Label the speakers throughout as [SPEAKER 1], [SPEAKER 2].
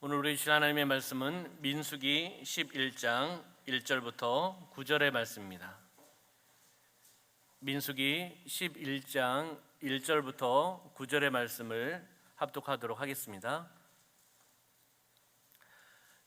[SPEAKER 1] 오늘 우리 주신 하나님의 말씀은 민수기 11장 1절부터 9절의 말씀입니다. 민수기 11장 1절부터 9절의 말씀을 합독하도록 하겠습니다.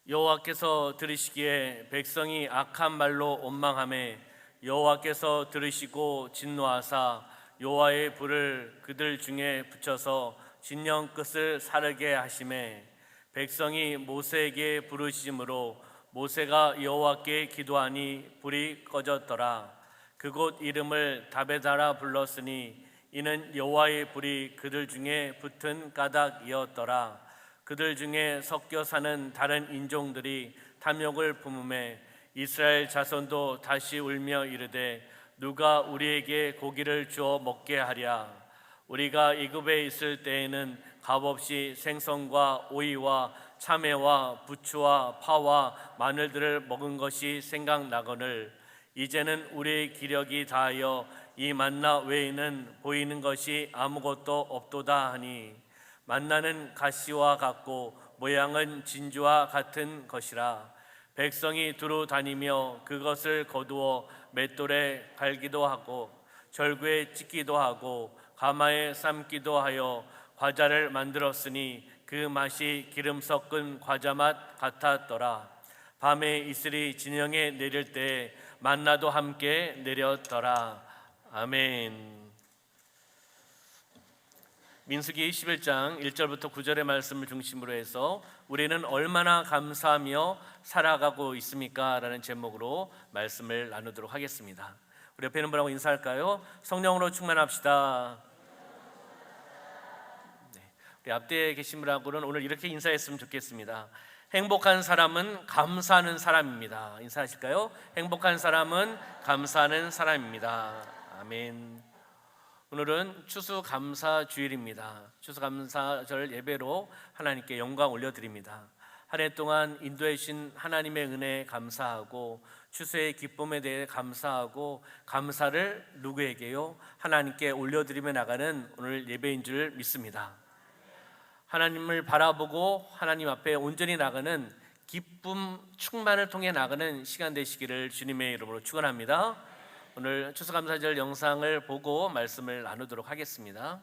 [SPEAKER 1] 여호와께서 들으시기에 백성이 악한 말로 원망하매 여호와께서 들으시고 진노하사 여호와의 불을 그들 중에 붙여서 진영 끝을 사르게 하시매 백성이 모세에게 부르짖음으로 모세가 여호와께 기도하니 불이 꺼졌더라. 그곳 이름을 다베다라 불렀으니 이는 여호와의 불이 그들 중에 붙은 까닭이었더라. 그들 중에 섞여 사는 다른 인종들이 탐욕을 품음에 이스라엘 자손도 다시 울며 이르되 누가 우리에게 고기를 주어 먹게 하랴. 우리가 애굽에 있을 때에는 값없이 생선과 오이와 참외와 부추와 파와 마늘들을 먹은 것이 생각나거늘 이제는 우리의 기력이 다하여 이 만나 외에는 보이는 것이 아무것도 없도다 하니 만나는 가시와 같고 모양은 진주와 같은 것이라. 백성이 두루 다니며 그것을 거두어 맷돌에 갈기도 하고 절구에 찢기도 하고 가마에 삶기도 하여 과자를 만들었으니 그 맛이 기름 섞은 과자 맛 같았더라. 밤에 이슬이 진영에 내릴 때 만나도 함께 내렸더라. 아멘. 민수기 11장 1절부터 9절의 말씀을 중심으로 해서 우리는 얼마나 감사하며 살아가고 있습니까? 라는 제목으로 말씀을 나누도록 하겠습니다. 우리 옆에 있는 분하고 인사할까요? 성령으로 충만합시다. 우리 앞뒤에 계신 분하고는 오늘 이렇게 인사했으면 좋겠습니다. 행복한 사람은 감사하는 사람입니다. 인사하실까요? 행복한 사람은 감사하는 사람입니다. 아멘. 오늘은 추수감사주일입니다. 추수감사절 예배로 하나님께 영광 올려드립니다. 한 해 동안 인도해 주신 하나님의 은혜에 감사하고 추수의 기쁨에 대해 감사하고 감사를 누구에게요? 하나님께 올려드리며 나가는 오늘 예배인 줄 믿습니다. 하나님을 바라보고 하나님 앞에 온전히 나가는 기쁨 충만을 통해 나가는 시간 되시기를 주님의 이름으로 축원합니다. 오늘 추수감사절 영상을 보고 말씀을 나누도록 하겠습니다.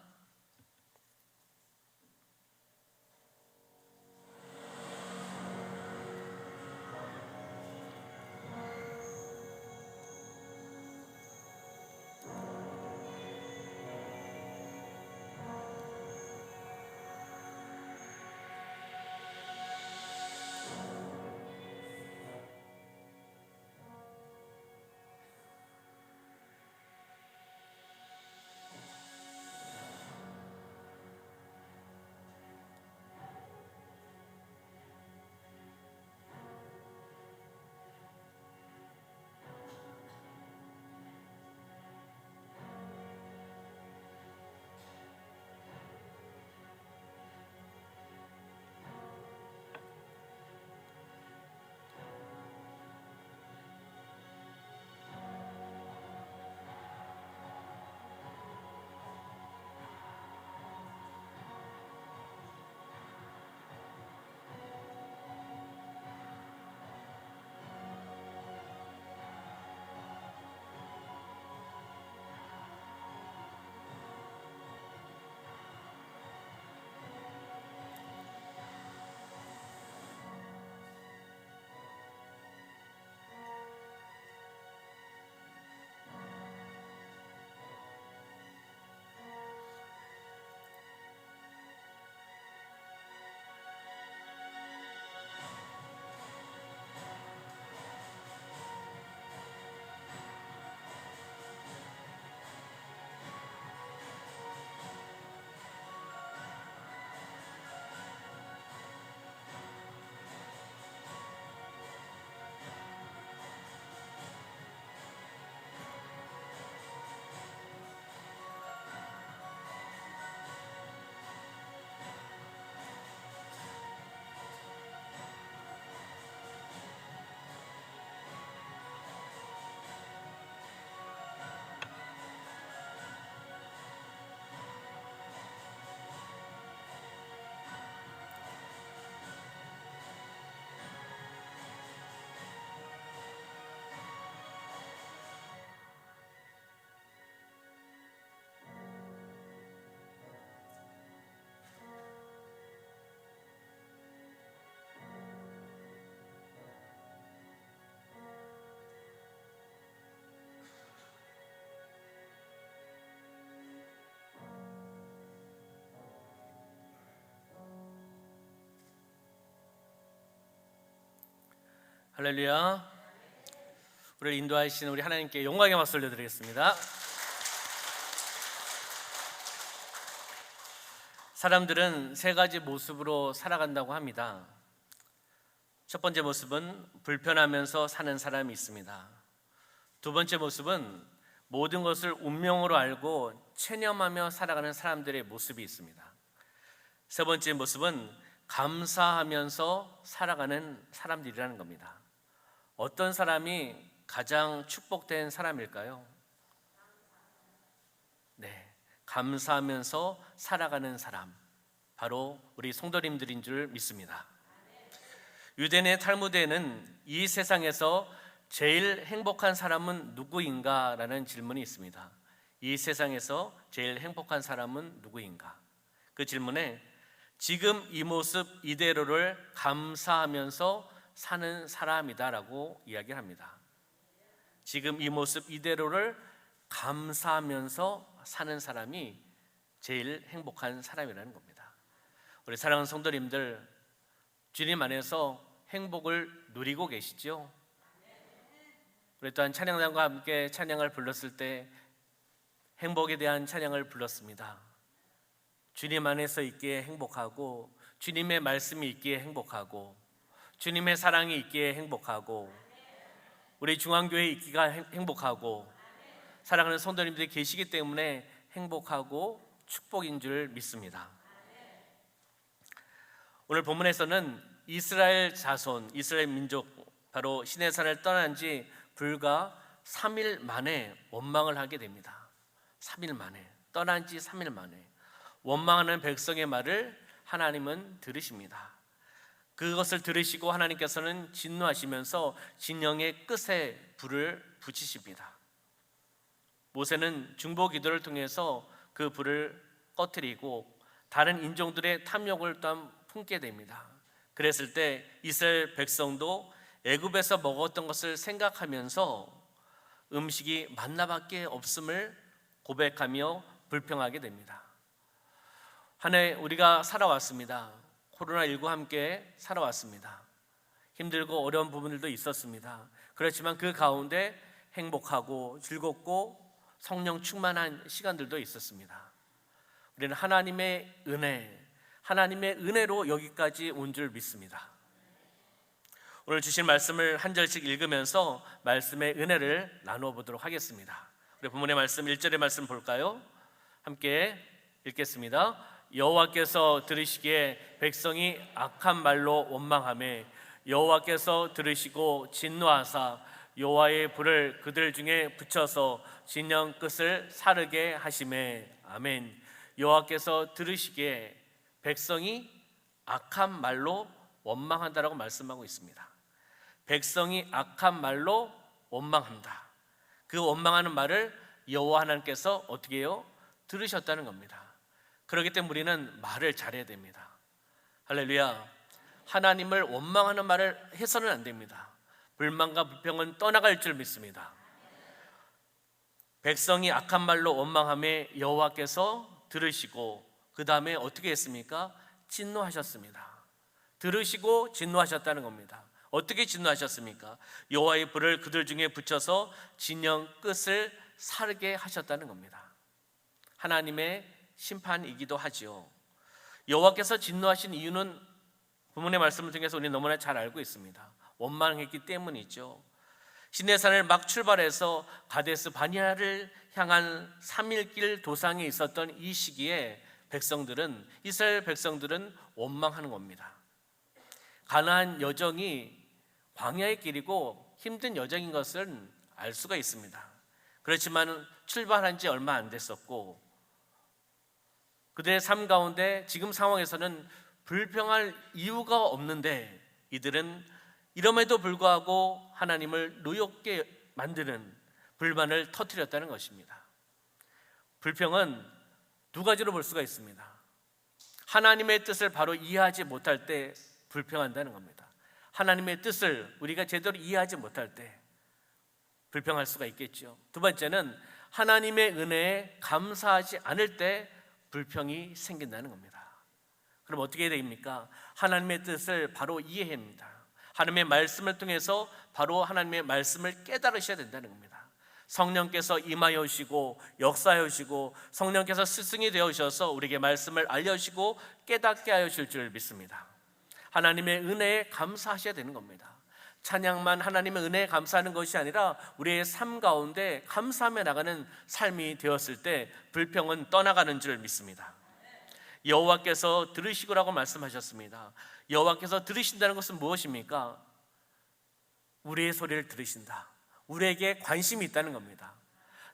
[SPEAKER 1] 할렐루야. 우리를 인도하시는 우리 하나님께 영광의 박수 올려드리겠습니다. 사람들은 세 가지 모습으로 살아간다고 합니다. 첫 번째 모습은 불편하면서 사는 사람이 있습니다. 두 번째 모습은 모든 것을 운명으로 알고 체념하며 살아가는 사람들의 모습이 있습니다. 세 번째 모습은 감사하면서 살아가는 사람들이라는 겁니다. 어떤 사람이 가장 축복된 사람일까요? 네, 감사하면서 살아가는 사람, 바로 우리 성도님들인 줄 믿습니다. 유대인의 탈무드에는 이 세상에서 제일 행복한 사람은 누구인가? 라는 질문이 있습니다. 이 세상에서 제일 행복한 사람은 누구인가? 그 질문에 지금 이 모습 이대로를 감사하면서 사는 사람이다라고 이야기를 합니다. 지금 이 모습 이대로를 감사하면서 사는 사람이 제일 행복한 사람이라는 겁니다. 우리 사랑하는 성도님들, 주님 안에서 행복을 누리고 계시죠? 우리 또한 찬양단과 함께 찬양을 불렀을 때 행복에 대한 찬양을 불렀습니다. 주님 안에서 있기에 행복하고, 주님의 말씀이 있기에 행복하고, 주님의 사랑이 있기에 행복하고, 우리 중앙교회에 있기가 행복하고, 사랑하는 성도님들이 계시기 때문에 행복하고 축복인 줄 믿습니다. 오늘 본문에서는 이스라엘 자손, 이스라엘 민족, 바로 시내산을 떠난 지 불과 3일 만에 원망을 하게 됩니다. 3일 만에, 떠난 지 3일 만에 원망하는 백성의 말을 하나님은 들으십니다. 그것을 들으시고 하나님께서는 진노하시면서 진영의 끝에 불을 붙이십니다. 모세는 중보 기도를 통해서 그 불을 꺼뜨리고 다른 인종들의 탐욕을 또한 품게 됩니다. 그랬을 때 이스라엘 백성도 애굽에서 먹었던 것을 생각하면서 음식이 만나밖에 없음을 고백하며 불평하게 됩니다. 한 해 우리가 살아왔습니다. 코로나19와 함께 살아왔습니다. 힘들고 어려운 부분들도 있었습니다. 그렇지만 그 가운데 행복하고 즐겁고 성령 충만한 시간들도 있었습니다. 우리는 하나님의 은혜로 여기까지 온 줄 믿습니다. 오늘 주신 말씀을 한 절씩 읽으면서 말씀의 은혜를 나누어 보도록 하겠습니다. 우리 본문의 말씀 1절의 말씀 볼까요? 함께 읽겠습니다. 여호와께서 들으시기에 백성이 악한 말로 원망하며 여호와께서 들으시고 진노하사 여호와의 불을 그들 중에 붙여서 진영 끝을 사르게 하시매. 아멘. 여호와께서 들으시기에 백성이 악한 말로 원망한다라고 말씀하고 있습니다. 백성이 악한 말로 원망한다. 그 원망하는 말을 여호와 하나님께서 어떻게 해요? 들으셨다는 겁니다. 그렇기 때문에 우리는 말을 잘해야 됩니다. 할렐루야. 하나님을 원망하는 말을 해서는 안 됩니다. 불만과 불평은 떠나갈 줄 믿습니다. 백성이 악한 말로 원망하며 여호와께서 들으시고 그 다음에 어떻게 했습니까? 진노하셨습니다. 들으시고 진노하셨다는 겁니다. 어떻게 진노하셨습니까? 여호와의 불을 그들 중에 붙여서 진영 끝을 사르게 하셨다는 겁니다. 하나님의 심판이기도 하지요. 여호와께서 진노하신 이유는 본문의 말씀을 통해서 우리는 너무나 잘 알고 있습니다. 원망했기 때문이죠. 시내산을 막 출발해서 가데스 바니아를 향한 3일길 도상에 있었던 이 시기에 이스라엘 백성들은 원망하는 겁니다. 가나안 여정이 광야의 길이고 힘든 여정인 것은 알 수가 있습니다. 그렇지만 출발한 지 얼마 안 됐었고 그들의 삶 가운데 지금 상황에서는 불평할 이유가 없는데 이들은 이럼에도 불구하고 하나님을 노엽게 만드는 불만을 터뜨렸다는 것입니다. 불평은 두 가지로 볼 수가 있습니다. 하나님의 뜻을 바로 이해하지 못할 때 불평한다는 겁니다. 하나님의 뜻을 우리가 제대로 이해하지 못할 때 불평할 수가 있겠죠. 두 번째는 하나님의 은혜에 감사하지 않을 때 불평이 생긴다는 겁니다. 그럼 어떻게 해야 됩니까? 하나님의 뜻을 바로 이해합니다. 하나님의 말씀을 통해서 바로 하나님의 말씀을 깨달으셔야 된다는 겁니다. 성령께서 임하여 오시고 역사하여 오시고 성령께서 스승이 되어 오셔서 우리에게 말씀을 알려주시고 깨닫게 하여 주실 줄 믿습니다. 하나님의 은혜에 감사하셔야 되는 겁니다. 찬양만 하나님의 은혜에 감사하는 것이 아니라 우리의 삶 가운데 감사하며 나가는 삶이 되었을 때 불평은 떠나가는 줄 믿습니다. 여호와께서 들으시고라고 말씀하셨습니다. 여호와께서 들으신다는 것은 무엇입니까? 우리의 소리를 들으신다. 우리에게 관심이 있다는 겁니다.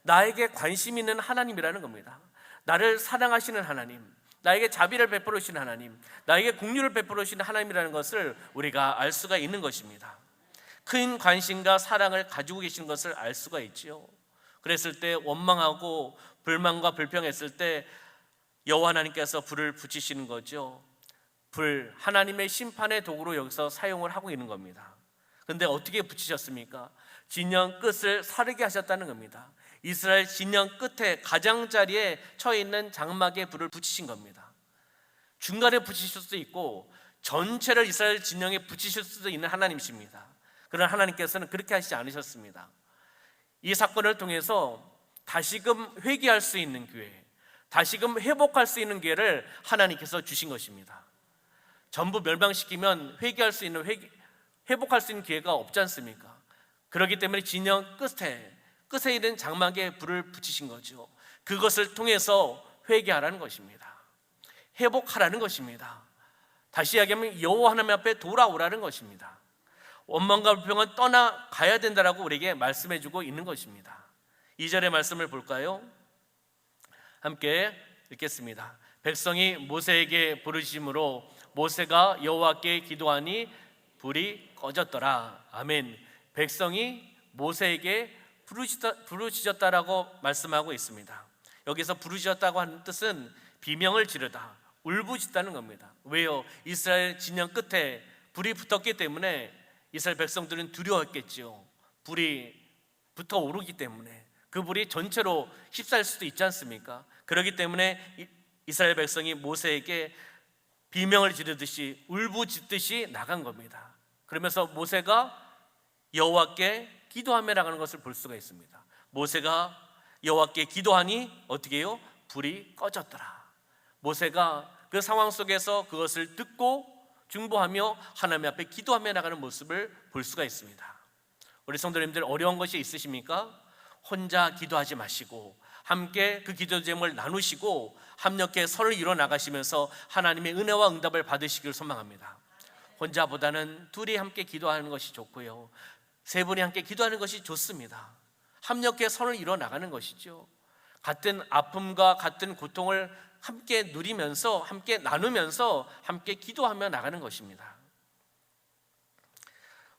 [SPEAKER 1] 나에게 관심 있는 하나님이라는 겁니다. 나를 사랑하시는 하나님, 나에게 자비를 베풀어 주시는 하나님, 나에게 긍휼을 베풀어 주시는 하나님이라는 것을 우리가 알 수가 있는 것입니다. 큰 관심과 사랑을 가지고 계시는 것을 알 수가 있지요. 그랬을 때 원망하고 불만과 불평했을 때 여호와 하나님께서 불을 붙이시는 거죠. 불, 하나님의 심판의 도구로 여기서 사용을 하고 있는 겁니다. 그런데 어떻게 붙이셨습니까? 진영 끝을 사르게 하셨다는 겁니다. 이스라엘 진영 끝에 가장자리에 처해 있는 장막에 불을 붙이신 겁니다. 중간에 붙이실 수도 있고 전체를 이스라엘 진영에 붙이실 수도 있는 하나님이십니다. 그러나 하나님께서는 그렇게 하시지 않으셨습니다. 이 사건을 통해서 다시금 회개할 수 있는 기회, 다시금 회복할 수 있는 기회를 하나님께서 주신 것입니다. 전부 멸망시키면 회개할 수 있는 회복할 수 있는 기회가 없지 않습니까? 그렇기 때문에 진영 끝에 있는 장막에 불을 붙이신 거죠. 그것을 통해서 회개하라는 것입니다. 회복하라는 것입니다. 다시 이야기하면 여호와 하나님 앞에 돌아오라는 것입니다. 원망과 불평은 떠나가야 된다라고 우리에게 말씀해주고 있는 것입니다. 2절의 말씀을 볼까요? 함께 읽겠습니다. 백성이 모세에게 부르심으로 모세가 여호와께 기도하니 불이 꺼졌더라. 아멘. 백성이 모세에게 부르짖었다라고 말씀하고 있습니다. 여기서 부르짖었다고 하는 뜻은 비명을 지르다, 울부짖다는 겁니다. 왜요? 이스라엘 진영 끝에 불이 붙었기 때문에 이스라엘 백성들은 두려웠겠지요. 불이 붙어 오르기 때문에 그 불이 전체로 휩싸일 수도 있지 않습니까? 그렇기 때문에 이스라엘 백성이 모세에게 비명을 지르듯이 울부짖듯이 나간 겁니다. 그러면서 모세가 여호와께 기도하며 나가는 것을 볼 수가 있습니다. 모세가 여호와께 기도하니 어떻게 해요? 불이 꺼졌더라. 모세가 그 상황 속에서 그것을 듣고 중보하며 하나님 앞에 기도하며 나가는 모습을 볼 수가 있습니다. 우리 성도님들 어려운 것이 있으십니까? 혼자 기도하지 마시고 함께 그 기도 제목을 나누시고 합력해 서로 이뤄 나가시면서 하나님의 은혜와 응답을 받으시길 소망합니다. 혼자보다는 둘이 함께 기도하는 것이 좋고요, 세 분이 함께 기도하는 것이 좋습니다. 합력해 서로 이뤄 나가는 것이죠. 같은 아픔과 같은 고통을 함께 누리면서 함께 나누면서 함께 기도하며 나가는 것입니다.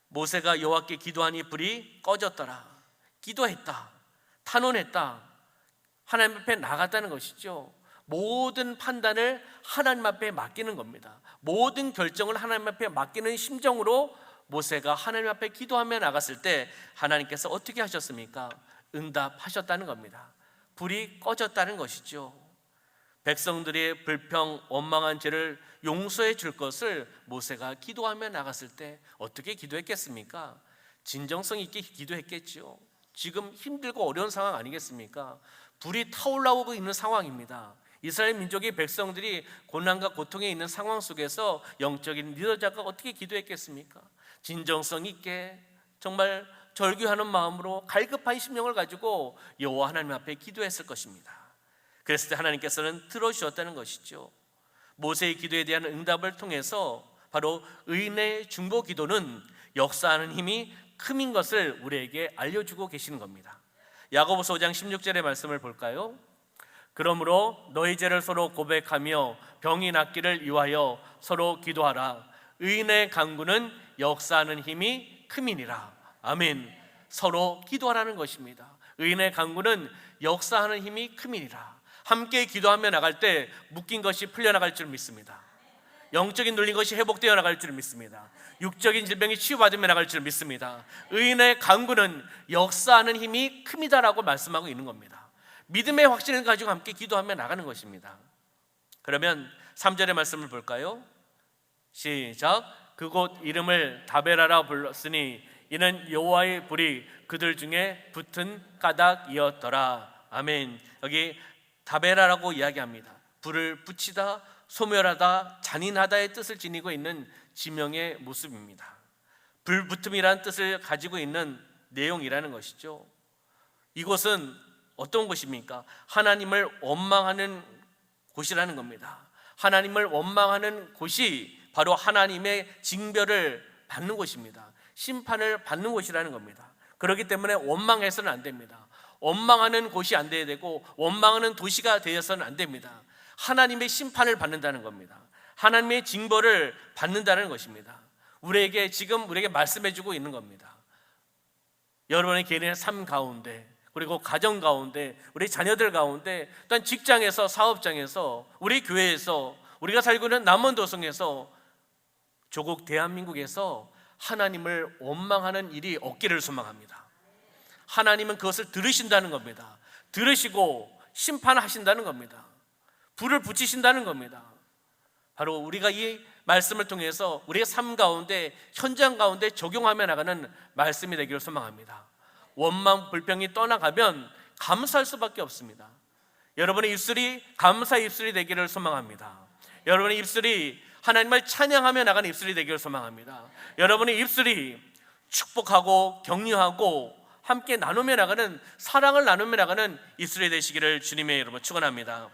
[SPEAKER 1] 모세가 여호와께 기도하니 불이 꺼졌더라. 기도했다, 탄원했다, 하나님 앞에 나갔다는 것이죠. 모든 판단을 하나님 앞에 맡기는 겁니다. 모든 결정을 하나님 앞에 맡기는 심정으로 모세가 하나님 앞에 기도하며 나갔을 때 하나님께서 어떻게 하셨습니까? 응답하셨다는 겁니다. 불이 꺼졌다는 것이죠. 백성들의 불평, 원망한 죄를 용서해 줄 것을 모세가 기도하며 나갔을 때 어떻게 기도했겠습니까? 진정성 있게 기도했겠죠. 지금 힘들고 어려운 상황 아니겠습니까? 불이 타올라오고 있는 상황입니다. 이스라엘 민족의 백성들이 고난과 고통에 있는 상황 속에서 영적인 리더자가 어떻게 기도했겠습니까? 진정성 있게 정말 절규하는 마음으로 갈급한 심령을 가지고 여호와 하나님 앞에 기도했을 것입니다. 그랬을 때 하나님께서는 들어주셨다는 것이죠. 모세의 기도에 대한 응답을 통해서 바로 의인의 중보 기도는 역사하는 힘이 큼인 것을 우리에게 알려주고 계시는 겁니다. 야고보서 5장 16절의 말씀을 볼까요? 그러므로 너희 죄를 서로 고백하며 병이 낫기를 위하여 서로 기도하라. 의인의 간구는 역사하는 힘이 큼이니라. 아멘. 서로 기도하라는 것입니다. 의인의 간구는 역사하는 힘이 큼이니라. 함께 기도하며 나갈 때 묶인 것이 풀려나갈 줄 믿습니다. 영적인 눌린 것이 회복되어 나갈 줄 믿습니다. 육적인 질병이 치유받으며 나갈 줄 믿습니다. 의인의 간구는 역사하는 힘이 큼이다라고 말씀하고 있는 겁니다. 믿음의 확신을 가지고 함께 기도하며 나가는 것입니다. 그러면 3절의 말씀을 볼까요? 시작. 그곳 이름을 다베라라 불렀으니 이는 여호와의 불이 그들 중에 붙은 까닭이었더라. 아멘. 여기 다베라라고 이야기합니다. 불을 붙이다, 소멸하다, 잔인하다의 뜻을 지니고 있는 지명의 모습입니다. 불붙음이라는 뜻을 가지고 있는 내용이라는 것이죠. 이곳은 어떤 곳입니까? 하나님을 원망하는 곳이라는 겁니다. 하나님을 원망하는 곳이 바로 하나님의 징벌을 받는 곳입니다. 심판을 받는 곳이라는 겁니다. 그렇기 때문에 원망해서는 안 됩니다. 원망하는 곳이 안 돼야 되고 원망하는 도시가 되어서는 안 됩니다. 하나님의 심판을 받는다는 겁니다. 하나님의 징벌을 받는다는 것입니다. 지금 우리에게 말씀해주고 있는 겁니다. 여러분의 개인의 삶 가운데, 그리고 가정 가운데, 우리 자녀들 가운데, 또한 직장에서, 사업장에서, 우리 교회에서, 우리가 살고 있는 남원도성에서, 조국 대한민국에서 하나님을 원망하는 일이 없기를 소망합니다. 하나님은 그것을 들으신다는 겁니다. 들으시고 심판하신다는 겁니다. 불을 붙이신다는 겁니다. 바로 우리가 이 말씀을 통해서 우리의 삶 가운데, 현장 가운데 적용하며 나가는 말씀이 되기를 소망합니다. 원망, 불평이 떠나가면 감사할 수밖에 없습니다. 여러분의 입술이 감사의 입술이 되기를 소망합니다. 여러분의 입술이 하나님을 찬양하며 나가는 입술이 되기를 소망합니다. 여러분의 입술이 축복하고 격려하고 함께 나누며 나가는, 사랑을 나누며 나가는 입술이 되시기를 주님의 이름으로 축원합니다.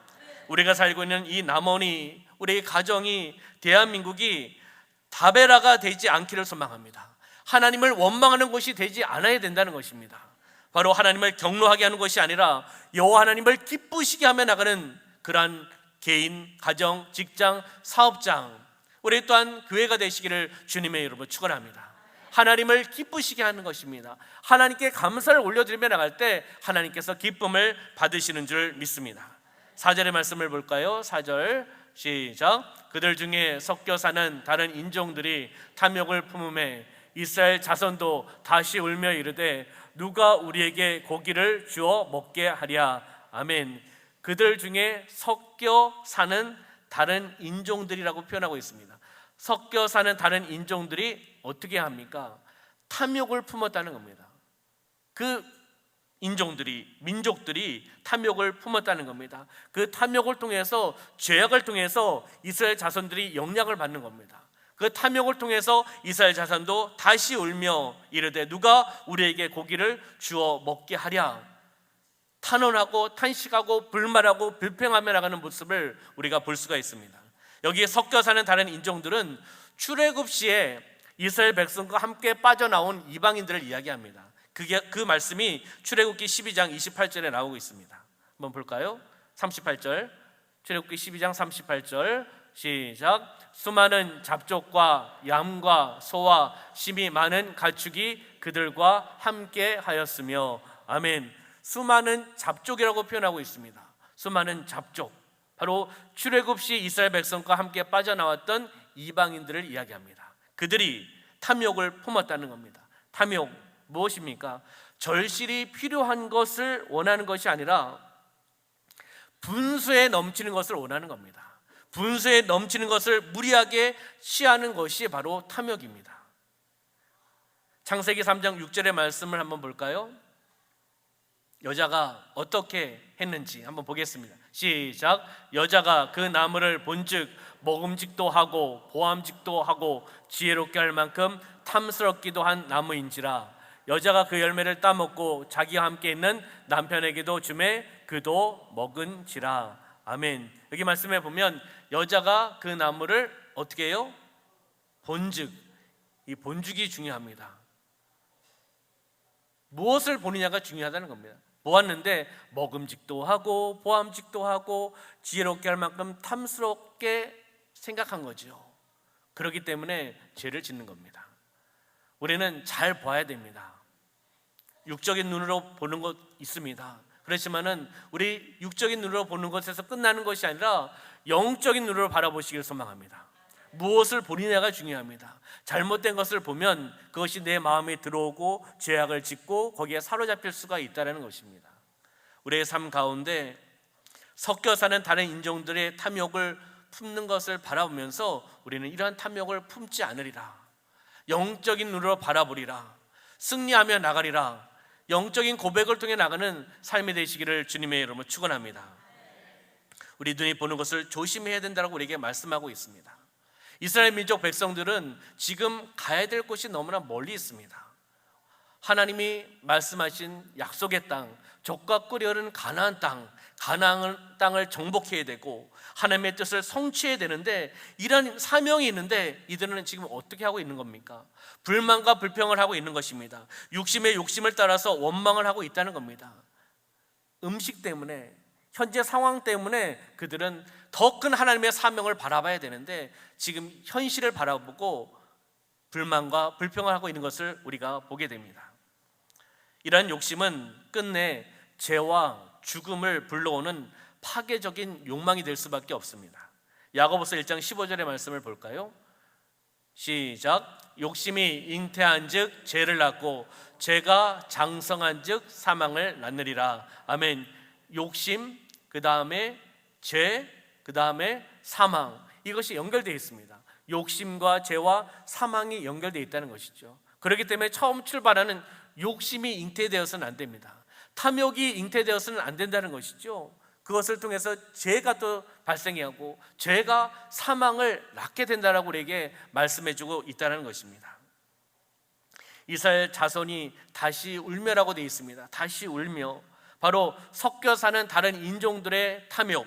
[SPEAKER 1] 우리가 살고 있는 이 남원이, 우리의 가정이, 대한민국이 다베라가 되지 않기를 소망합니다. 하나님을 원망하는 곳이 되지 않아야 된다는 것입니다. 바로 하나님을 경노하게 하는 것이 아니라 여호와 하나님을 기쁘시게 하며 나가는 그러한 개인, 가정, 직장, 사업장, 우리 또한 교회가 되시기를 주님의 이름으로 축원합니다. 하나님을 기쁘시게 하는 것입니다. 하나님께 감사를 올려드리며 나갈 때 하나님께서 기쁨을 받으시는 줄 믿습니다. 4절의 말씀을 볼까요? 4절 시작. 그들 중에 섞여 사는 다른 인종들이 탐욕을 품음에 이스라엘 자손도 다시 울며 이르되 누가 우리에게 고기를 주어 먹게 하랴. 아멘. 그들 중에 섞여 사는 다른 인종들이라고 표현하고 있습니다. 섞여 사는 다른 인종들이 어떻게 합니까? 탐욕을 품었다는 겁니다. 그 인종들이, 민족들이 탐욕을 품었다는 겁니다. 그 탐욕을 통해서, 죄악을 통해서 이스라엘 자손들이 영향을 받는 겁니다. 그 탐욕을 통해서 이스라엘 자손도 다시 울며 이르되 누가 우리에게 고기를 주어 먹게 하랴. 탄원하고 탄식하고 불말하고 불평하며 나가는 모습을 우리가 볼 수가 있습니다. 여기에 섞여 사는 다른 인종들은 출애굽 시에 이스라엘 백성과 함께 빠져나온 이방인들을 이야기합니다. 그 말씀이 출애굽기 12장 28절에 나오고 있습니다. 한번 볼까요? 38절, 출애굽기 12장 38절 시작. 수많은 잡족과 양과 소와 심이 많은 가축이 그들과 함께 하였으며. 아멘. 수많은 잡족이라고 표현하고 있습니다. 수많은 잡족, 바로 출애굽 시 이스라엘 백성과 함께 빠져나왔던 이방인들을 이야기합니다. 그들이 탐욕을 품었다는 겁니다. 탐욕 무엇입니까? 절실히 필요한 것을 원하는 것이 아니라 분수에 넘치는 것을 원하는 겁니다. 분수에 넘치는 것을 무리하게 취하는 것이 바로 탐욕입니다. 창세기 3장 6절의 말씀을 한번 볼까요? 여자가 어떻게 했는지 한번 보겠습니다. 시작. 여자가 그 나무를 본즉 먹음직도 하고 보암직도 하고 지혜롭게 할 만큼 탐스럽기도 한 나무인지라. 여자가 그 열매를 따먹고 자기와 함께 있는 남편에게도 주매 그도 먹은지라. 아멘. 여기 말씀해 보면 여자가 그 나무를 어떻게 해요? 본즉, 이 본죽이 중요합니다. 무엇을 보느냐가 중요하다는 겁니다. 보았는데 먹음직도 하고 보암직도 하고 지혜롭게 할 만큼 탐스럽게 생각한 거죠. 그렇기 때문에 죄를 짓는 겁니다. 우리는 잘 봐야 됩니다. 육적인 눈으로 보는 것 있습니다. 그렇지만은 우리 육적인 눈으로 보는 것에서 끝나는 것이 아니라 영적인 눈으로 바라보시길 소망합니다. 무엇을 보느냐가 중요합니다. 잘못된 것을 보면 그것이 내 마음에 들어오고 죄악을 짓고 거기에 사로잡힐 수가 있다는 것입니다. 우리의 삶 가운데 섞여 사는 다른 인종들의 탐욕을 품는 것을 바라보면서 우리는 이러한 탐욕을 품지 않으리라. 영적인 눈으로 바라보리라. 승리하며 나가리라. 영적인 고백을 통해 나가는 삶이 되시기를 주님의 이름으로 축원합니다. 우리 눈이 보는 것을 조심해야 된다고 우리에게 말씀하고 있습니다. 이스라엘 민족 백성들은 지금 가야 될 곳이 너무나 멀리 있습니다. 하나님이 말씀하신 약속의 땅, 젖과 꿀이 흐르는 가나안 땅을 정복해야 되고 하나님의 뜻을 성취해야 되는데 이런 사명이 있는데 이들은 지금 어떻게 하고 있는 겁니까? 불만과 불평을 하고 있는 것입니다. 육심의 욕심을 따라서 원망을 하고 있다는 겁니다. 음식 때문에, 현재 상황 때문에 그들은 더 큰 하나님의 사명을 바라봐야 되는데 지금 현실을 바라보고 불만과 불평을 하고 있는 것을 우리가 보게 됩니다. 이러한 욕심은 끝내 죄와 죽음을 불러오는 파괴적인 욕망이 될 수밖에 없습니다. 야고보서 1장 15절의 말씀을 볼까요? 시작. 욕심이 잉태한 즉 죄를 낳고 죄가 장성한 즉 사망을 낳느리라. 아멘. 욕심, 그 다음에 죄, 그 다음에 사망, 이것이 연결되어 있습니다. 욕심과 죄와 사망이 연결되어 있다는 것이죠. 그렇기 때문에 처음 출발하는 욕심이 잉태되어서는 안 됩니다. 탐욕이 잉태되어서는 안 된다는 것이죠. 그것을 통해서 죄가 또 발생하고 죄가 사망을 낳게 된다라고 우리에게 말씀해주고 있다는 것입니다. 이스라엘 자손이 다시 울며라고 되어 있습니다. 다시 울며, 바로 섞여 사는 다른 인종들의 탐욕,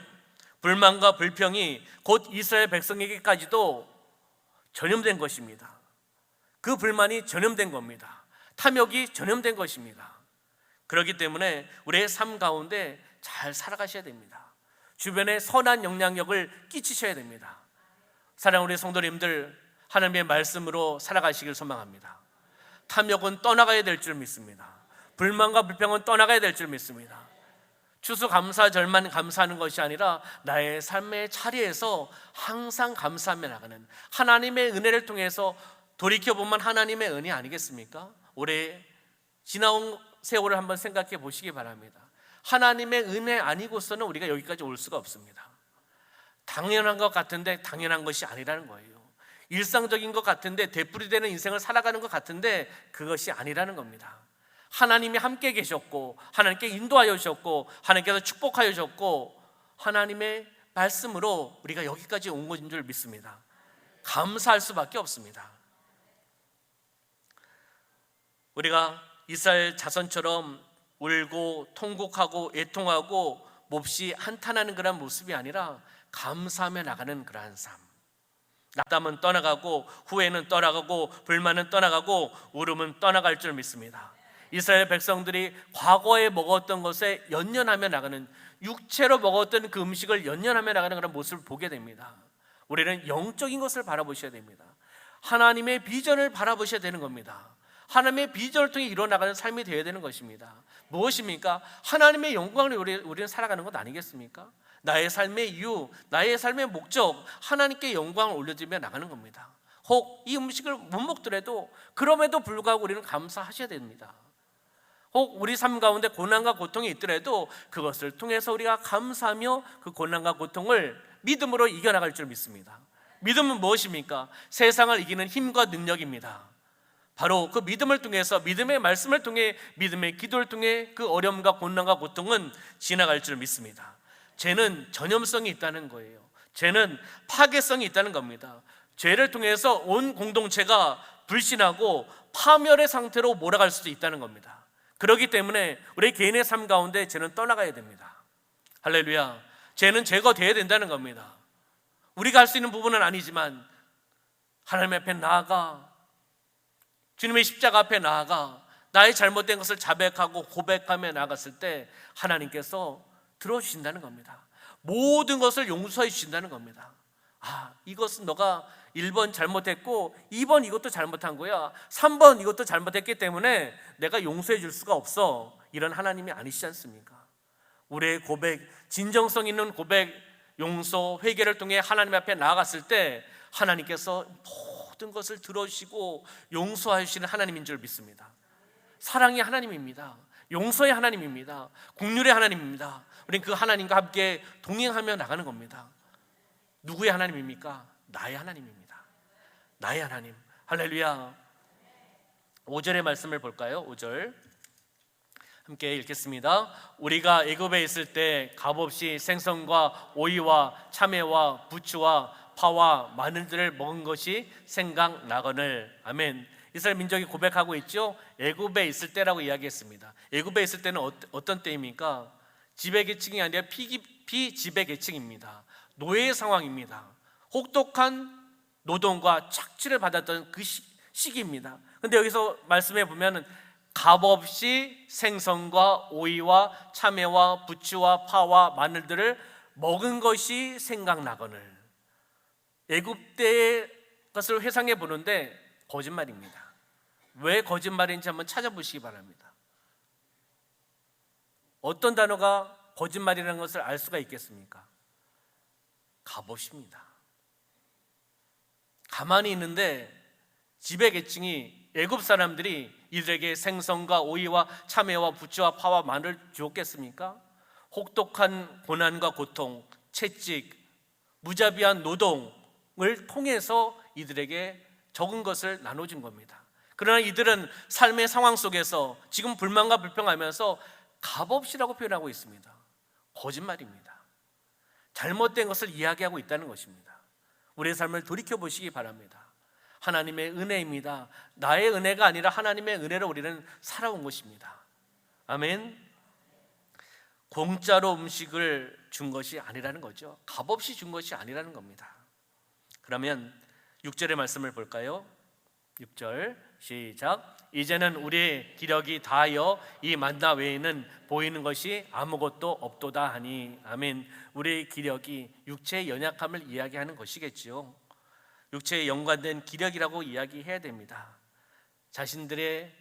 [SPEAKER 1] 불만과 불평이 곧 이스라엘 백성에게까지도 전염된 것입니다. 그 불만이 전염된 겁니다. 탐욕이 전염된 것입니다. 그렇기 때문에 우리의 삶 가운데 잘 살아가셔야 됩니다. 주변에 선한 영향력을 끼치셔야 됩니다. 사랑하는 우리 성도님들, 하나님의 말씀으로 살아가시길 소망합니다. 탐욕은 떠나가야 될 줄 믿습니다. 불만과 불평은 떠나가야 될 줄 믿습니다. 추수감사절만 감사하는 것이 아니라 나의 삶의 자리에서 항상 감사하며 나가는 하나님의 은혜를 통해서 돌이켜보면 하나님의 은혜 아니겠습니까? 올해 지나온 세월을 한번 생각해 보시기 바랍니다. 하나님의 은혜 아니고서는 우리가 여기까지 올 수가 없습니다. 당연한 것 같은데 당연한 것이 아니라는 거예요. 일상적인 것 같은데 되풀이되는 인생을 살아가는 것 같은데 그것이 아니라는 겁니다. 하나님이 함께 계셨고 하나님께 인도하여 주셨고 하나님께서 축복하여 주셨고 하나님의 말씀으로 우리가 여기까지 온 것인 줄 믿습니다. 감사할 수밖에 없습니다. 우리가 이스라엘 자손처럼 울고 통곡하고 애통하고 몹시 한탄하는 그런 모습이 아니라 감사하며 나가는 그러한 삶. 낙담은 떠나가고 후회는 떠나가고 불만은 떠나가고 울음은 떠나갈 줄 믿습니다. 이스라엘 백성들이 과거에 먹었던 것에 연연하며 나가는, 육체로 먹었던 그 음식을 연연하며 나가는 그런 모습을 보게 됩니다. 우리는 영적인 것을 바라보셔야 됩니다. 하나님의 비전을 바라보셔야 되는 겁니다. 하나님의 비전을 통해 이뤄나가는 삶이 되어야 되는 것입니다. 무엇입니까? 하나님의 영광을 우리는 살아가는 것 아니겠습니까? 나의 삶의 이유, 나의 삶의 목적, 하나님께 영광을 올려드리며 나가는 겁니다. 혹 이 음식을 못 먹더라도 그럼에도 불구하고 우리는 감사하셔야 됩니다. 혹 우리 삶 가운데 고난과 고통이 있더라도 그것을 통해서 우리가 감사하며 그 고난과 고통을 믿음으로 이겨나갈 줄 믿습니다. 믿음은 무엇입니까? 세상을 이기는 힘과 능력입니다. 바로 그 믿음을 통해서, 믿음의 말씀을 통해, 믿음의 기도를 통해 그 어려움과 고난과 고통은 지나갈 줄 믿습니다. 죄는 전염성이 있다는 거예요. 죄는 파괴성이 있다는 겁니다. 죄를 통해서 온 공동체가 불신하고 파멸의 상태로 몰아갈 수도 있다는 겁니다. 그렇기 때문에 우리 개인의 삶 가운데 죄는 떠나가야 됩니다. 할렐루야. 죄는 제거되어야 된다는 겁니다. 우리가 할 수 있는 부분은 아니지만 하나님 앞에 나아가, 주님의 십자가 앞에 나아가 나의 잘못된 것을 자백하고 고백하며 나아갔을 때 하나님께서 들어주신다는 겁니다. 모든 것을 용서해 주신다는 겁니다. 이것은 너가 1번 잘못했고 2번 이것도 잘못한 거야, 3번 이것도 잘못했기 때문에 내가 용서해 줄 수가 없어. 이런 하나님이 아니시지 않습니까? 우리의 고백, 진정성 있는 고백, 용서, 회개를 통해 하나님 앞에 나아갔을 때 하나님께서 모든 것을 들어주시고 용서해 주시는 하나님인 줄 믿습니다. 사랑의 하나님입니다. 용서의 하나님입니다. 긍휼의 하나님입니다. 우리는 그 하나님과 함께 동행하며 나가는 겁니다. 누구의 하나님입니까? 나의 하나님입니다. 나의 하나님. 할렐루야. 5절의 말씀을 볼까요? 5절 함께 읽겠습니다. 우리가 애굽에 있을 때 값없이 생선과 오이와 참외와 부추와 파와 마늘들을 먹은 것이 생각나거늘. 아멘. 이스라엘 민족이 고백하고 있죠. 애굽에 있을 때라고 이야기했습니다. 애굽에 있을 때는 어떤 때입니까? 지배계층이 아니라 비지배계층입니다. 노예 상황입니다. 혹독한 노동과 착취를 받았던 그 시기입니다. 근데 여기서 말씀해 보면은 값없이 생선과 오이와 참외와 부추와 파와 마늘들을 먹은 것이 생각나거늘. 애굽 때의 것을 회상해 보는데 거짓말입니다. 왜 거짓말인지 한번 찾아보시기 바랍니다. 어떤 단어가 거짓말이라는 것을 알 수가 있겠습니까? 값없입니다. 가만히 있는데 지배계층이 애굽 사람들이 이들에게 생선과 오이와 참외와 부추와 파와 마늘을 주었겠습니까? 혹독한 고난과 고통, 채찍, 무자비한 노동을 통해서 이들에게 적은 것을 나눠준 겁니다. 그러나 이들은 삶의 상황 속에서 지금 불만과 불평하면서 값없이라고 표현하고 있습니다. 거짓말입니다. 잘못된 것을 이야기하고 있다는 것입니다. 우리의 삶을 돌이켜보시기 바랍니다. 하나님의 은혜입니다. 나의 은혜가 아니라 하나님의 은혜로 우리는 살아온 것입니다. 아멘. 공짜로 음식을 준 것이 아니라는 거죠. 값없이 준 것이 아니라는 겁니다. 그러면 6절의 말씀을 볼까요? 6절 시작. 이제는 우리의 기력이 다하여 이 만나 외에는 보이는 것이 아무것도 없도다 하니. 아멘. 우리의 기력이 육체의 연약함을 이야기하는 것이겠지요. 육체에 연관된 기력이라고 이야기해야 됩니다. 자신들의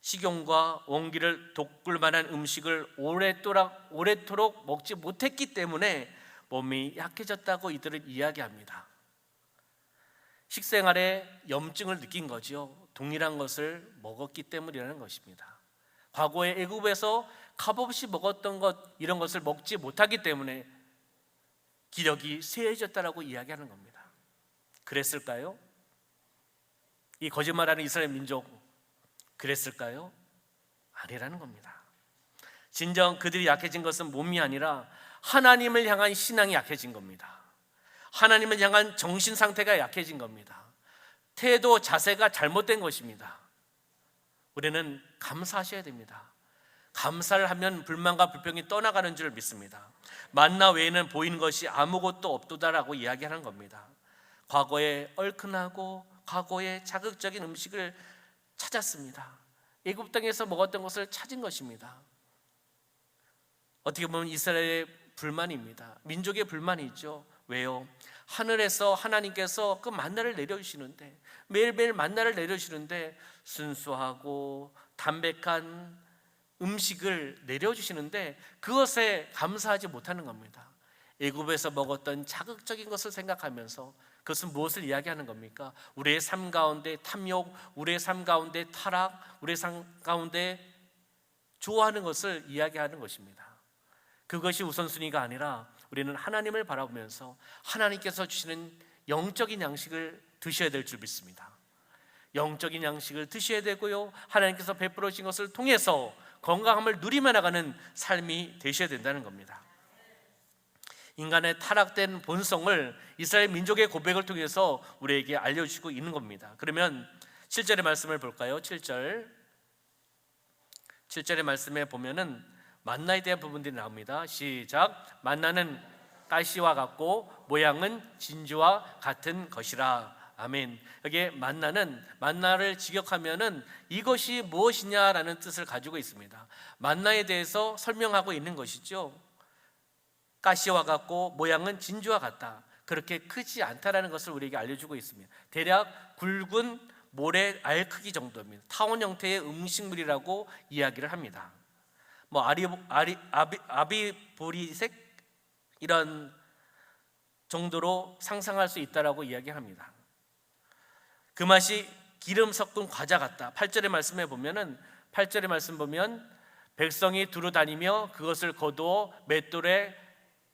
[SPEAKER 1] 식용과 원기를 돋굴 만한 음식을 오래도록 먹지 못했기 때문에 몸이 약해졌다고 이들은 이야기합니다. 식생활에 염증을 느낀 거죠. 동일한 것을 먹었기 때문이라는 것입니다. 과거에 애굽에서 값없이 먹었던 것, 이런 것을 먹지 못하기 때문에 기력이 쇠해졌다라고 이야기하는 겁니다. 그랬을까요? 이 거짓말하는 이스라엘 민족 그랬을까요? 아니라는 겁니다. 진정 그들이 약해진 것은 몸이 아니라 하나님을 향한 신앙이 약해진 겁니다. 하나님을 향한 정신 상태가 약해진 겁니다. 태도, 자세가 잘못된 것입니다. 우리는 감사하셔야 됩니다. 감사를 하면 불만과 불평이 떠나가는 줄 믿습니다. 만나 외에는 보이는 것이 아무것도 없도다라고 이야기하는 겁니다. 과거에 얼큰하고 과거에 자극적인 음식을 찾았습니다. 애굽 땅에서 먹었던 것을 찾은 것입니다. 어떻게 보면 이스라엘의 불만입니다. 민족의 불만이 있죠. 왜요? 하늘에서 하나님께서 그 만나를 내려주시는데, 매일매일 만나를 내려주시는데 순수하고 담백한 음식을 내려주시는데 그것에 감사하지 못하는 겁니다. 애굽에서 먹었던 자극적인 것을 생각하면서, 그것은 무엇을 이야기하는 겁니까? 우리의 삶 가운데 탐욕, 우리의 삶 가운데 타락, 우리의 삶 가운데 좋아하는 것을 이야기하는 것입니다. 그것이 우선순위가 아니라 우리는 하나님을 바라보면서 하나님께서 주시는 영적인 양식을 드셔야 될 줄 믿습니다. 영적인 양식을 드셔야 되고요, 하나님께서 베풀어 주신 것을 통해서 건강함을 누리며 나가는 삶이 되셔야 된다는 겁니다. 인간의 타락된 본성을 이스라엘 민족의 고백을 통해서 우리에게 알려주시고 있는 겁니다. 그러면 7절의 말씀을 볼까요? 7절의 말씀에 보면은 만나에 대한 부분들이 나옵니다. 시작. 만나는 가시와 같고 모양은 진주와 같은 것이라. 아멘. 여기에 만나를 직역하면은 이것이 무엇이냐라는 뜻을 가지고 있습니다. 만나에 대해서 설명하고 있는 것이죠. 가시와 같고 모양은 진주와 같다. 그렇게 크지 않다라는 것을 우리에게 알려주고 있습니다. 대략 굵은 모래 알 크기 정도입니다. 타원 형태의 음식물이라고 이야기를 합니다. 아비보리색 이런 정도로 상상할 수 있다라고 이야기합니다. 그 맛이 기름 섞은 과자 같다. 8절의 말씀에 보면은 8절의 말씀 보면 백성이 두루 다니며 그것을 거두어 맷돌에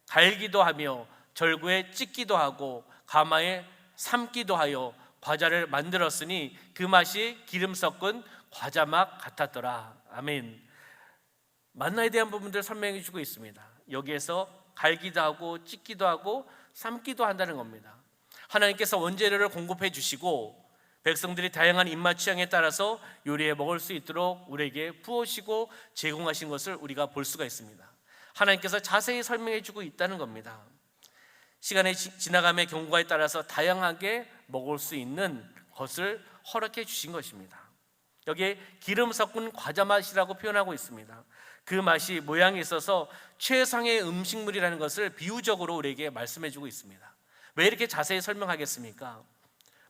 [SPEAKER 1] 갈기도 하며 절구에 찢기도 하고 가마에 삶기도 하여 과자를 만들었으니 그 맛이 기름 섞은 과자맛 같았더라. 아멘. 만나에 대한 부분들 설명해 주고 있습니다. 여기에서 갈기도 하고 찢기도 하고 삶기도 한다는 겁니다. 하나님께서 원재료를 공급해 주시고 백성들이 다양한 입맛 취향에 따라서 요리해 먹을 수 있도록 우리에게 부으시고 제공하신 것을 우리가 볼 수가 있습니다. 하나님께서 자세히 설명해 주고 있다는 겁니다. 시간이 지나감의 경과에 따라서 다양하게 먹을 수 있는 것을 허락해 주신 것입니다. 여기에 기름 섞은 과자 맛이라고 표현하고 있습니다. 그 맛이 모양이 있어서 최상의 음식물이라는 것을 비유적으로 우리에게 말씀해 주고 있습니다. 왜 이렇게 자세히 설명하겠습니까?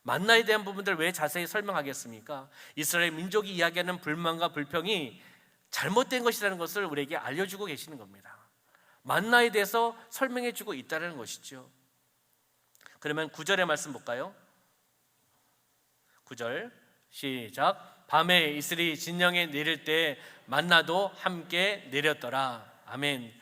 [SPEAKER 1] 만나에 대한 부분들 왜 자세히 설명하겠습니까? 이스라엘 민족이 이야기하는 불만과 불평이 잘못된 것이라는 것을 우리에게 알려주고 계시는 겁니다. 만나에 대해서 설명해 주고 있다는 것이죠. 그러면 9절의 말씀 볼까요? 9절 시작. 밤에 이슬이 진영에 내릴 때 만나도 함께 내렸더라. 아멘.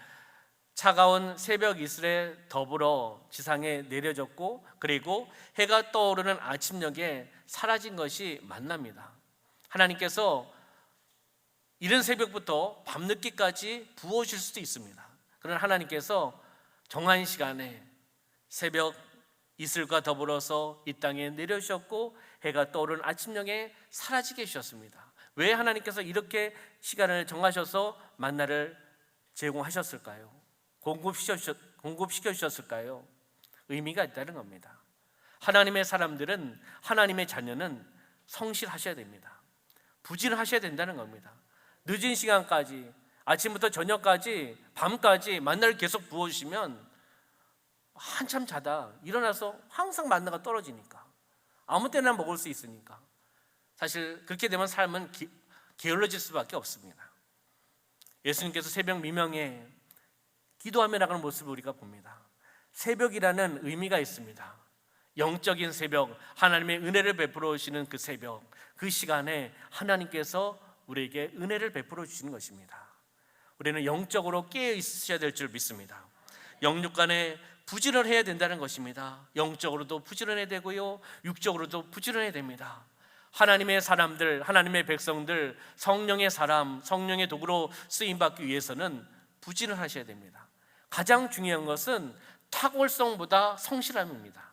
[SPEAKER 1] 차가운 새벽 이슬에 더불어 지상에 내려졌고 그리고 해가 떠오르는 아침녘에 사라진 것이 만납니다. 하나님께서 이른 새벽부터 밤늦게까지 부어주실 수도 있습니다. 그러나 하나님께서 정한 시간에 새벽 이슬과 더불어서 이 땅에 내려주셨고 해가 떠오르는 아침녘에 사라지게 하셨습니다. 왜 하나님께서 이렇게 시간을 정하셔서 만나를 제공하셨을까요? 공급시켜 주셨을까요? 의미가 있다는 겁니다. 하나님의 사람들은, 하나님의 자녀는 성실하셔야 됩니다. 부지런하셔야 된다는 겁니다. 늦은 시간까지, 아침부터 저녁까지, 밤까지 만나를 계속 부어주시면 한참 자다 일어나서 항상 만나가 떨어지니까, 아무 때나 먹을 수 있으니까 사실 그렇게 되면 삶은 게을러질 수밖에 없습니다. 예수님께서 새벽 미명에 기도하며 나가는 모습을 우리가 봅니다. 새벽이라는 의미가 있습니다. 영적인 새벽, 하나님의 은혜를 베풀어 주시는 그 새벽, 그 시간에 하나님께서 우리에게 은혜를 베풀어 주시는 것입니다. 우리는 영적으로 깨어 있으셔야 될 줄 믿습니다. 영육간에 부지런해야 된다는 것입니다. 영적으로도 부지런해야 되고요, 육적으로도 부지런해야 됩니다. 하나님의 사람들, 하나님의 백성들, 성령의 사람, 성령의 도구로 쓰임받기 위해서는 부지런하셔야 됩니다. 가장 중요한 것은 탁월성보다 성실함입니다.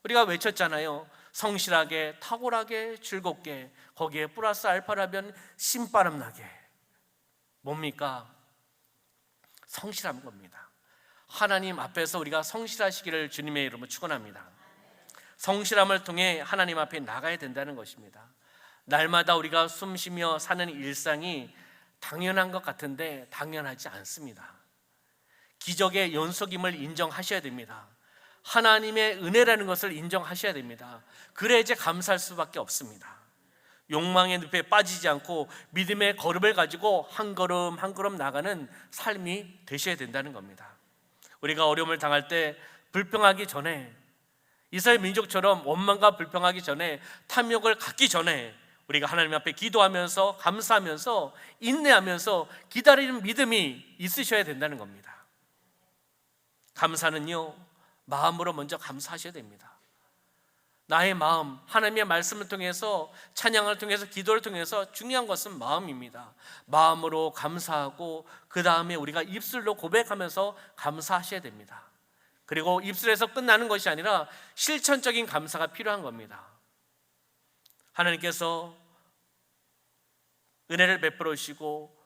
[SPEAKER 1] 우리가 외쳤잖아요. 성실하게, 탁월하게, 즐겁게, 거기에 플러스 알파라면 신바람 나게. 뭡니까? 성실한 겁니다. 하나님 앞에서 우리가 성실하시기를 주님의 이름으로 축원합니다. 성실함을 통해 하나님 앞에 나가야 된다는 것입니다. 날마다 우리가 숨쉬며 사는 일상이 당연한 것 같은데 당연하지 않습니다. 기적의 연속임을 인정하셔야 됩니다. 하나님의 은혜라는 것을 인정하셔야 됩니다. 그래야 이제 감사할 수밖에 없습니다. 욕망의 늪에 빠지지 않고 믿음의 걸음을 가지고 한 걸음 한 걸음 나가는 삶이 되셔야 된다는 겁니다. 우리가 어려움을 당할 때 불평하기 전에, 이스라엘 민족처럼 원망과 불평하기 전에, 탐욕을 갖기 전에 우리가 하나님 앞에 기도하면서 감사하면서 인내하면서 기다리는 믿음이 있으셔야 된다는 겁니다. 감사는요, 마음으로 먼저 감사하셔야 됩니다. 나의 마음, 하나님의 말씀을 통해서, 찬양을 통해서, 기도를 통해서 중요한 것은 마음입니다. 마음으로 감사하고 그 다음에 우리가 입술로 고백하면서 감사하셔야 됩니다. 그리고 입술에서 끝나는 것이 아니라 실천적인 감사가 필요한 겁니다. 하나님께서 은혜를 베풀어 주시고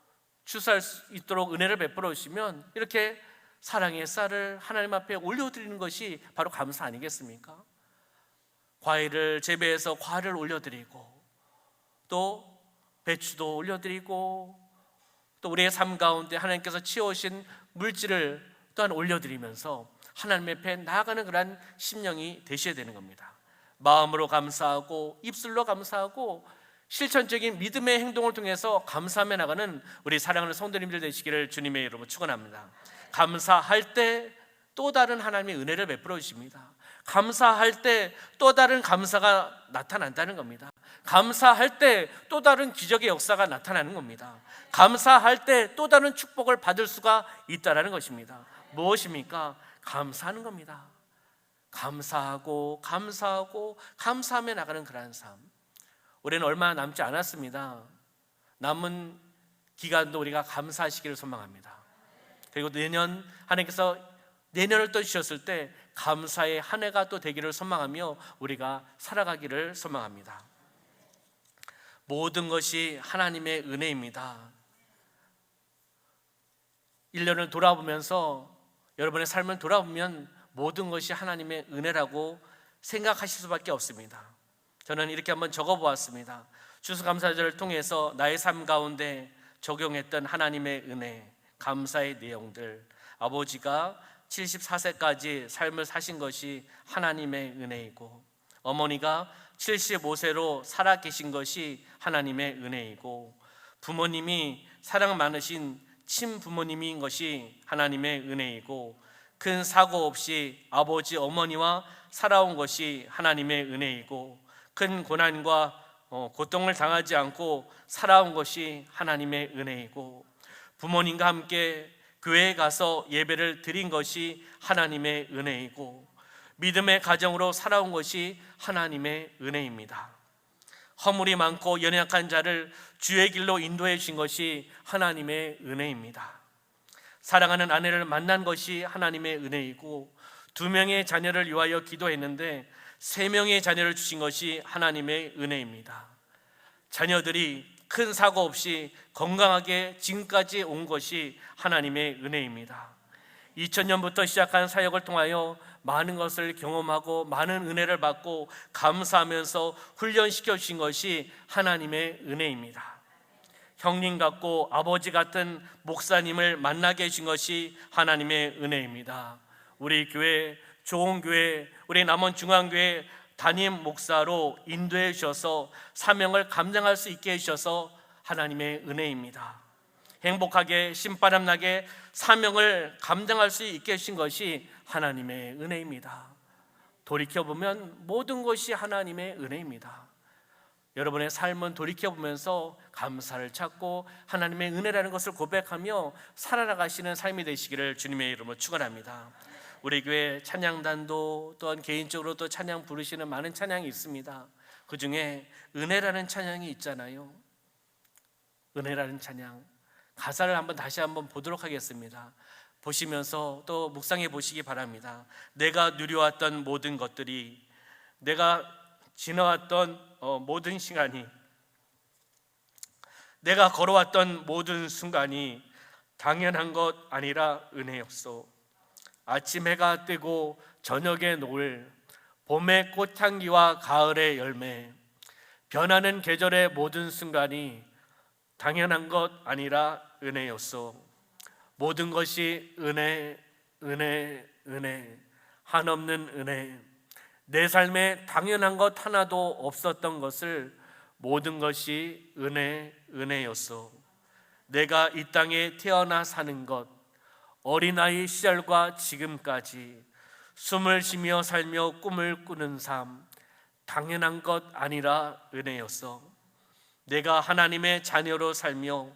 [SPEAKER 1] 추수할 수 있도록 은혜를 베풀어 주시면 이렇게 사랑의 쌀을 하나님 앞에 올려드리는 것이 바로 감사 아니겠습니까? 과일을 재배해서 과일을 올려드리고, 또 배추도 올려드리고, 또 우리의 삶 가운데 하나님께서 치워오신 물질을 또한 올려드리면서 하나님 앞에 나아가는 그런 심령이 되셔야 되는 겁니다. 마음으로 감사하고 입술로 감사하고 실천적인 믿음의 행동을 통해서 감사하며 나가는 우리 사랑하는 성도님들 되시기를 주님의 이름으로 축원합니다. 감사할 때 또 다른 하나님의 은혜를 베풀어 주십니다. 감사할 때 또 다른 감사가 나타난다는 겁니다. 감사할 때 또 다른 기적의 역사가 나타나는 겁니다. 감사할 때 또 다른 축복을 받을 수가 있다는 것입니다. 무엇입니까? 감사하는 겁니다. 감사하고 감사하고 감사하며 나가는 그러한 삶. 올해는 얼마 남지 않았습니다. 남은 기간도 우리가 감사하시기를 소망합니다. 그리고 내년 하나님께서 내년을 또 주셨을 때 감사의 한 해가 또 되기를 소망하며 우리가 살아가기를 소망합니다. 모든 것이 하나님의 은혜입니다. 1년을 돌아보면서 여러분의 삶을 돌아보면 모든 것이 하나님의 은혜라고 생각하실 수밖에 없습니다. 저는 이렇게 한번 적어보았습니다. 추수감사절을 통해서 나의 삶 가운데 적용했던 하나님의 은혜, 감사의 내용들. 아버지가 74세까지 삶을 사신 것이 하나님의 은혜이고, 어머니가 75세로 살아계신 것이 하나님의 은혜이고, 부모님이 사랑 많으신 친부모님인 것이 하나님의 은혜이고, 큰 사고 없이 아버지 어머니와 살아온 것이 하나님의 은혜이고, 큰 고난과 고통을 당하지 않고 살아온 것이 하나님의 은혜이고, 부모님과 함께 교회에 가서 예배를 드린 것이 하나님의 은혜이고, 믿음의 가정으로 살아온 것이 하나님의 은혜입니다. 허물이 많고 연약한 자를 주의 길로 인도해 주신 것이 하나님의 은혜입니다. 사랑하는 아내를 만난 것이 하나님의 은혜이고, 2명의 자녀를 위하여 기도했는데 3명의 자녀를 주신 것이 하나님의 은혜입니다. 자녀들이 큰 사고 없이 건강하게 지금까지 온 것이 하나님의 은혜입니다. 2000년부터 시작한 사역을 통하여 많은 것을 경험하고 많은 은혜를 받고 감사하면서 훈련시켜 주신 것이 하나님의 은혜입니다. 형님 같고 아버지 같은 목사님을 만나게 해준 것이 하나님의 은혜입니다. 우리 교회, 좋은 교회, 우리 남원 중앙교회 담임 목사로 인도해 주셔서 사명을 감당할 수 있게 해주셔서 하나님의 은혜입니다. 행복하게 신바람 나게 사명을 감당할 수 있게 해주신 것이 하나님의 은혜입니다. 돌이켜보면 모든 것이 하나님의 은혜입니다. 여러분의 삶은 돌이켜보면서 감사를 찾고 하나님의 은혜라는 것을 고백하며 살아나가시는 삶이 되시기를 주님의 이름으로 축원합니다. 우리 교회 찬양단도 또한 개인적으로 또 찬양 부르시는 많은 찬양이 있습니다. 그 중에 은혜라는 찬양이 있잖아요. 은혜라는 찬양, 가사를 다시 한번 보도록 하겠습니다. 보시면서 또 묵상해 보시기 바랍니다. 내가 누려왔던 모든 것들이, 내가 지나왔던 모든 시간이, 내가 걸어왔던 모든 순간이 당연한 것 아니라 은혜였소. 아침 해가 뜨고 저녁의 노을, 봄의 꽃향기와 가을의 열매, 변하는 계절의 모든 순간이 당연한 것 아니라 은혜였소. 모든 것이 은혜, 은혜, 은혜, 한없는 은혜. 내 삶에 당연한 것 하나도 없었던 것을 모든 것이 은혜, 은혜였소. 내가 이 땅에 태어나 사는 것, 어린아이 시절과 지금까지 숨을 쉬며 살며 꿈을 꾸는 삶, 당연한 것 아니라 은혜였어. 내가 하나님의 자녀로 살며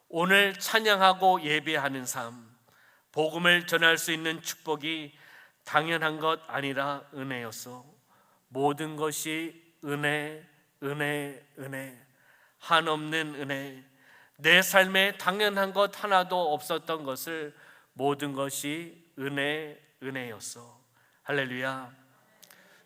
[SPEAKER 1] 오늘 찬양하고 예배하는 삶, 복음을 전할 수 있는 축복이 당연한 것 아니라 은혜였어. 모든 것이 은혜, 은혜, 은혜, 한없는 은혜. 내 삶에 당연한 것 하나도 없었던 것을 모든 것이 은혜, 은혜였어. 할렐루야.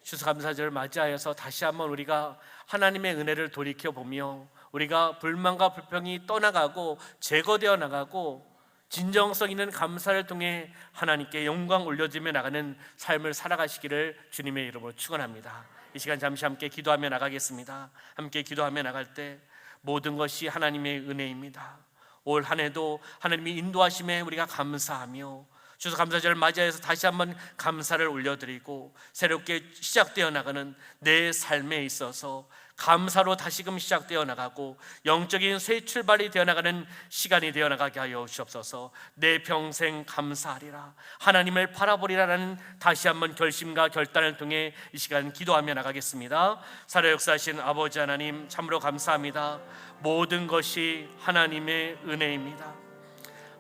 [SPEAKER 1] 추수감사절을 맞이하여서 다시 한번 우리가 하나님의 은혜를 돌이켜보며 우리가 불만과 불평이 떠나가고 제거되어 나가고 진정성 있는 감사를 통해 하나님께 영광 올려드리며 나가는 삶을 살아가시기를 주님의 이름으로 축원합니다. 이 시간 잠시 함께 기도하며 나가겠습니다. 함께 기도하며 나갈 때 모든 것이 하나님의 은혜입니다. 올 한 해도 하나님이 인도하심에 우리가 감사하며 추수감사절을 맞이해서 다시 한번 감사를 올려드리고 새롭게 시작되어 나가는 내 삶에 있어서 감사로 다시금 시작되어 나가고 영적인 새 출발이 되어 나가는 시간이 되어 나가게 하여 주옵소서. 내 평생 감사하리라, 하나님을 바라보리라는 다시 한번 결심과 결단을 통해 이 시간 기도하며 나가겠습니다. 살아 역사하신 아버지 하나님, 참으로 감사합니다. 모든 것이 하나님의 은혜입니다.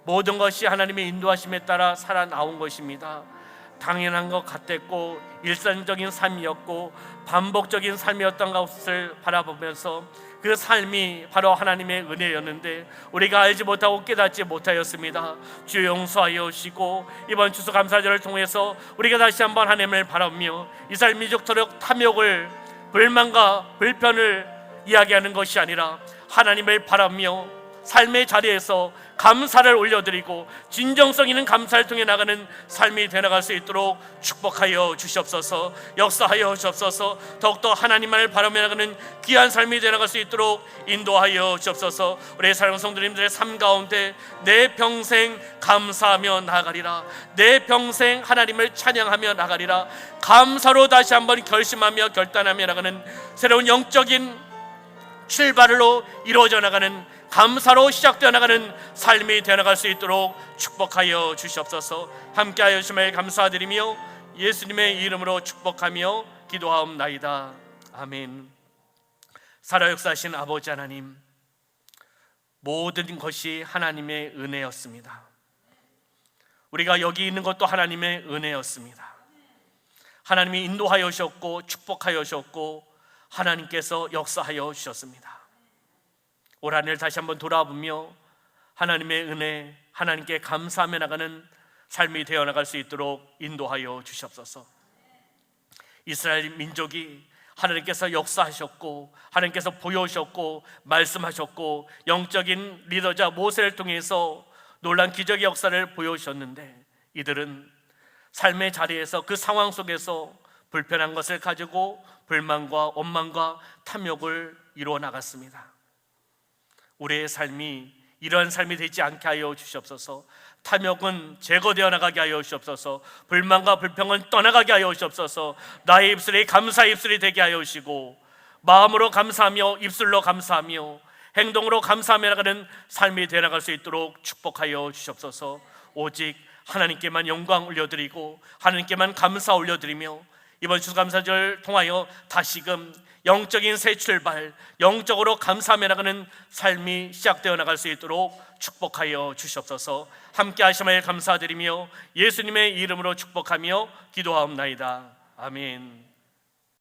[SPEAKER 1] 모든 것이 하나님의 인도하심에 따라 살아나온 것입니다. 당연한 것 같았고 일상적인 삶이었고 반복적인 삶이었던 것을 바라보면서 그 삶이 바로 하나님의 은혜였는데 우리가 알지 못하고 깨닫지 못하였습니다. 주여 용서하여 주시고 이번 추수감사절을 통해서 우리가 다시 한번 하나님을 바라보며 이 삶이 이토록 탐욕을, 불만과 불편을 이야기하는 것이 아니라 하나님을 바라보며 삶의 자리에서 감사를 올려드리고 진정성 있는 감사를 통해 나가는 삶이 되어나갈 수 있도록 축복하여 주시옵소서. 역사하여 주시옵소서. 더욱더 하나님만을 바라보며 나가는 귀한 삶이 되어나갈 수 있도록 인도하여 주시옵소서. 우리 사랑하는 성도님들의 삶 가운데 내 평생 감사하며 나가리라, 내 평생 하나님을 찬양하며 나가리라, 감사로 다시 한번 결심하며 결단하며 나가는 새로운 영적인 출발로 이루어져 나가는, 감사로 시작되어 나가는 삶이 되어나갈 수 있도록 축복하여 주시옵소서. 함께하여 주심을 감사드리며 예수님의 이름으로 축복하며 기도하옵나이다. 아멘. 살아 역사하신 아버지 하나님, 모든 것이 하나님의 은혜였습니다. 우리가 여기 있는 것도 하나님의 은혜였습니다. 하나님이 인도하여 주셨고 축복하여 주셨고 하나님께서 역사하여 주셨습니다. 올 한 해를 다시 한번 돌아보며 하나님의 은혜, 하나님께 감사하며 나가는 삶이 되어나갈 수 있도록 인도하여 주시옵소서. 이스라엘 민족이 하나님께서 역사하셨고 하나님께서 보여주셨고 말씀하셨고 영적인 리더자 모세를 통해서 놀란 기적의 역사를 보여주셨는데 이들은 삶의 자리에서 그 상황 속에서 불편한 것을 가지고 불만과 원망과 탐욕을 이루어 나갔습니다. 우리의 삶이 이러한 삶이 되지 않게 하여 주시옵소서. 탐욕은 제거되어 나가게 하여 주시옵소서. 불만과 불평은 떠나가게 하여 주시옵소서. 나의 입술이 감사의 입술이 되게 하여 주시고 마음으로 감사하며 입술로 감사하며 행동으로 감사하며 나가는 삶이 되어 나갈 수 있도록 축복하여 주시옵소서. 오직 하나님께만 영광 올려드리고 하나님께만 감사 올려드리며 이번 추수감사절 통하여 다시금 영적인 새 출발, 영적으로 감사하며 나가는 삶이 시작되어 나갈 수 있도록 축복하여 주시옵소서. 함께 하심을 감사드리며 예수님의 이름으로 축복하며 기도하옵나이다. 아멘.